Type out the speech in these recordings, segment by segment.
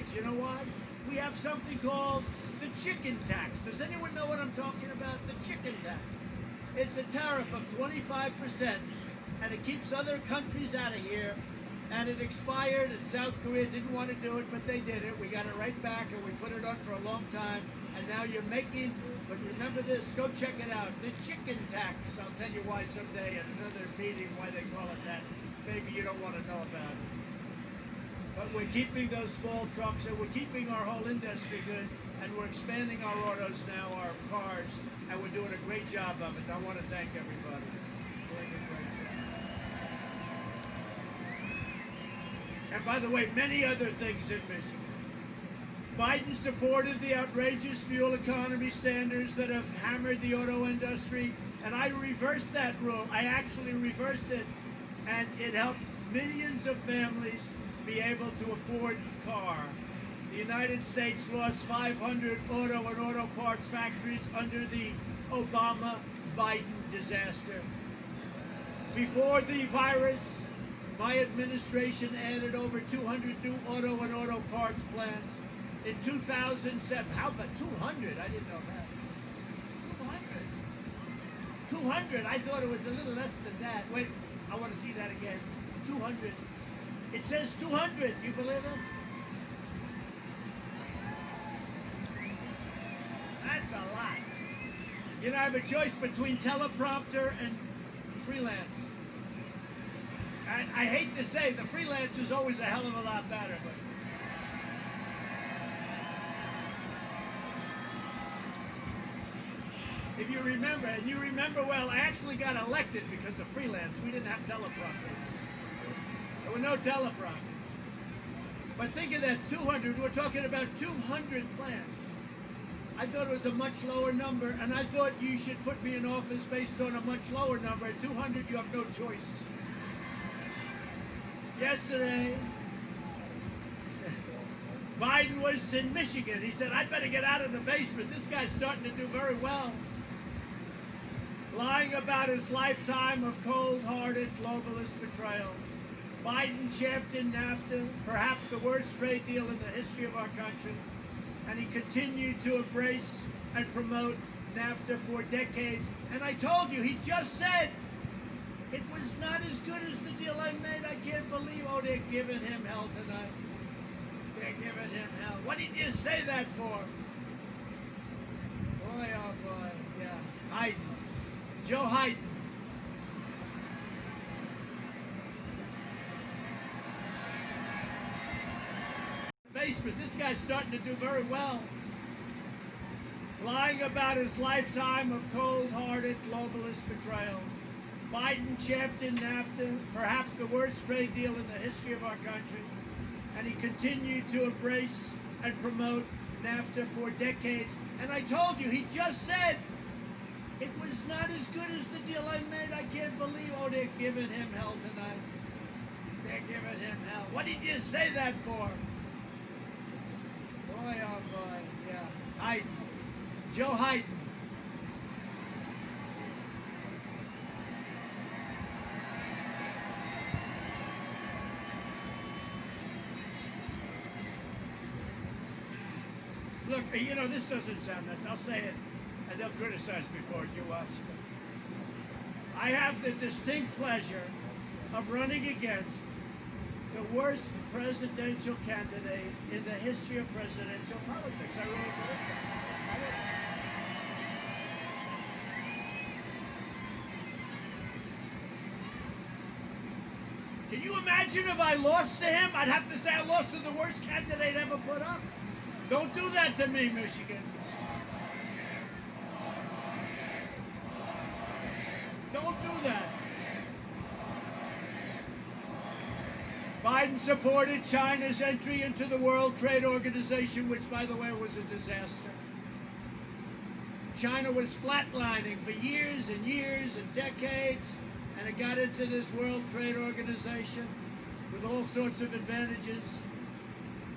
is, you know what? We have something called the chicken tax. Does anyone know what I'm talking about? The chicken tax. It's a tariff of 25%, and it keeps other countries out of here. And it expired, and South Korea didn't want to do it, but they did it. We got it right back, and we put it on for a long time. And now you're making, but remember this, go check it out, the chicken tax. I'll tell you why someday at another meeting why they call it that. Maybe you don't want to know about it. But we're keeping those small trucks, and we're keeping our whole industry good, and we're expanding our autos now, our cars, and we're doing a great job of it. I want to thank everybody. Doing a great job. And by the way, many other things in Michigan. Biden supported the outrageous fuel economy standards that have hammered the auto industry, and I reversed that rule. I actually reversed it, and it helped millions of families be able to afford a car. The United States lost 500 auto and auto parts factories under the Obama-Biden disaster. Before the virus, my administration added over 200 new auto and auto parts plants. In 2007, how about 200? I didn't know that. 200. 200. I thought it was a little less than that. Wait, I want to see that again. 200. It says 200. You believe it? That's a lot. You know, I have a choice between teleprompter and freelance. And I hate to say, the freelance is always a hell of a lot better, but if you remember, and you remember well, I actually got elected because of freelance. We didn't have teleprompters. There were no teleprompters. But think of that, 200, we're talking about 200 plants. I thought it was a much lower number, and I thought you should put me in office based on a much lower number. At 200, you have no choice. Yesterday, Biden was in Michigan. He said, I'd better get out of the basement. This guy's starting to do very well. Lying about his lifetime of cold-hearted globalist betrayal. Biden championed NAFTA, perhaps the worst trade deal in the history of our country, and he continued to embrace and promote NAFTA for decades. And I told you, he just said it was not as good as the deal I made. I can't believe, oh, they're giving him hell tonight. They're giving him hell. What did you say that for? Boy, oh boy, yeah. Hayden. Joe Hayden. Basement. This guy's starting to do very well. Lying about his lifetime of cold-hearted globalist betrayals. Biden championed NAFTA, perhaps the worst trade deal in the history of our country, and he continued to embrace and promote NAFTA for decades. And I told you, he just said it was not as good as the deal I made. I can't believe, oh, they're giving him hell tonight. They're giving him hell. What did you say that for? Boy, oh boy, yeah. Hayden. Joe Hayden. Look, you know, this doesn't sound nice. I'll say it, and they'll criticize me for it. You watch. I have the distinct pleasure of running against the worst presidential candidate in the history of presidential politics. I really believe that. Can you imagine if I lost to him? I'd have to say I lost to the worst candidate ever put up. Don't do that to me, Michigan. Don't do that. Biden supported China's entry into the World Trade Organization, which, by the way, was a disaster. China was flatlining for years and years and decades, and it got into this World Trade Organization with all sorts of advantages.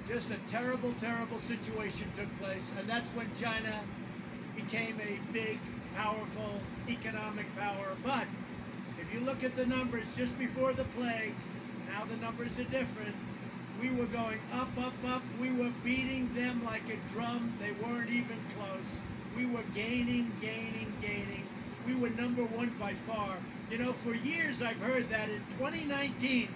Just a terrible, terrible situation took place, and that's when China became a big, powerful economic power. But if you look at the numbers just before the plague, now the numbers are different. We were going up, up, up. We were beating them like a drum. They weren't even close. We were gaining, gaining, gaining. We were number one by far. You know, for years I've heard that in 2019,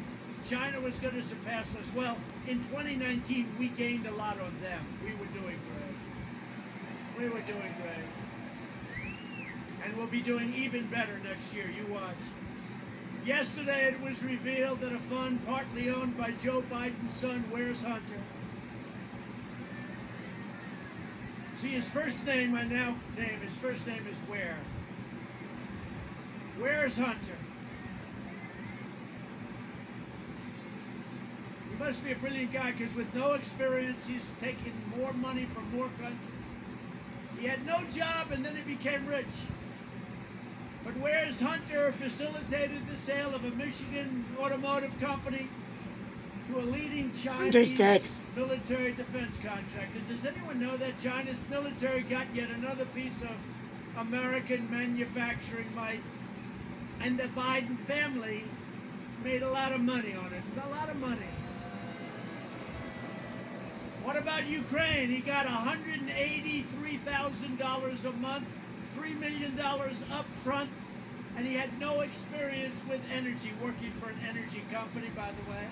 China was going to surpass us. Well, in 2019, we gained a lot on them. We were doing great. We were doing great. And we'll be doing even better next year. You watch. Yesterday, it was revealed that a fund partly owned by Joe Biden's son, Where's Hunter? See, his first name, I now name, his first name is Where. Where's Hunter? He must be a brilliant guy, because with no experience, he's taken more money from more countries. He had no job, and then he became rich. But Where's Hunter facilitated the sale of a Michigan automotive company to a leading Chinese military defense contractor. Does anyone know that China's military got yet another piece of American manufacturing might? And the Biden family made a lot of money on it. A lot of money. What about Ukraine? He got $183,000 a month, $3 million up front, and he had no experience with energy, working for an energy company, by the way.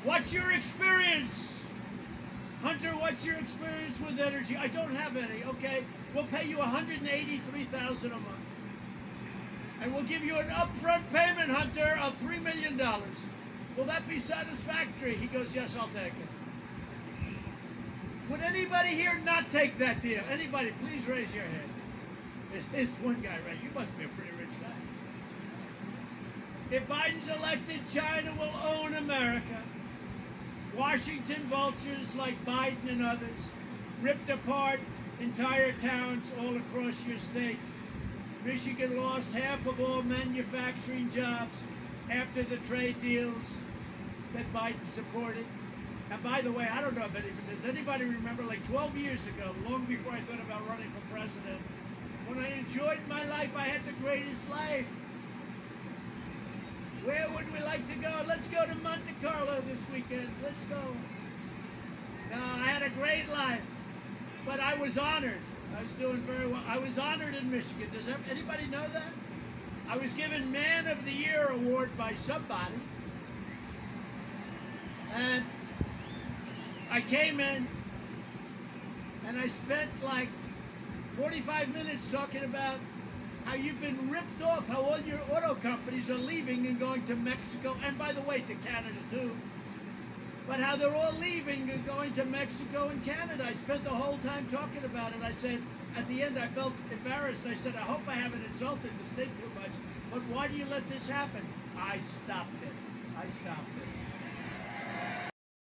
What's your experience? Hunter, what's your experience with energy? I don't have any. Okay, we'll pay you $183,000 a month. And we'll give you an upfront payment, Hunter, of $3 million. Will that be satisfactory? He goes, yes, I'll take it. Would anybody here not take that deal? Anybody, please raise your hand. There's one guy, right? You must be a pretty rich guy. If Biden's elected, China will own America. Washington vultures like Biden and others ripped apart entire towns all across your state. Michigan lost half of all manufacturing jobs after the trade deals that Biden supported. And by the way, I don't know if does anybody remember, like 12 years ago, long before I thought about running for president, when I enjoyed my life, I had the greatest life. Where would we like to go? Let's go to Monte Carlo this weekend. Let's go. No, I had a great life, but I was honored. I was doing very well. I was honored in Michigan. Does anybody know that? I was given Man of the Year award by somebody. And I came in and I spent like 45 minutes talking about how you've been ripped off, how all your auto companies are leaving and going to Mexico, and by the way, to Canada too. But how they're all leaving and going to Mexico and Canada. I spent the whole time talking about it. I said, at the end, I felt embarrassed. I said, I hope I haven't insulted the state too much, but why do you let this happen? I stopped it. I stopped it.